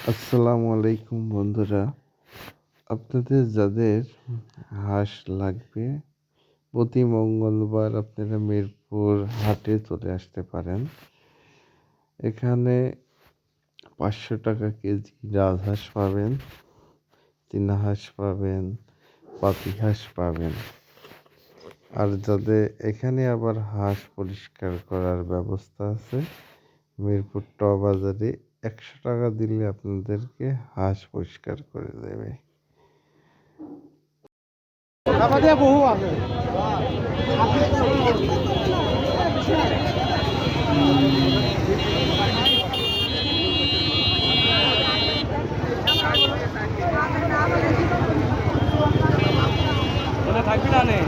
আসসালামু আলাইকুম বন্ধুরা। আপনাদের যাদের হাঁস লাগবে প্রতি মঙ্গলবার আপনারা মিরপুর হাটে চলে আসতে পারেন। এখানে ৫০০ টাকা কেজি রাজহাঁস পাবেন, চীনা হাঁস পাবেন, পাতি হাঁস পাবেন। আর যাদের এখানে আবার হাঁস পরিষ্কার করার ব্যবস্থা আছে। মিরপুর ট বাজারে ১০০ টাকা দিলে আপনাদেরকে হাঁস পরিষ্কার করে দেবে। বহু আছে। থাকবি না নে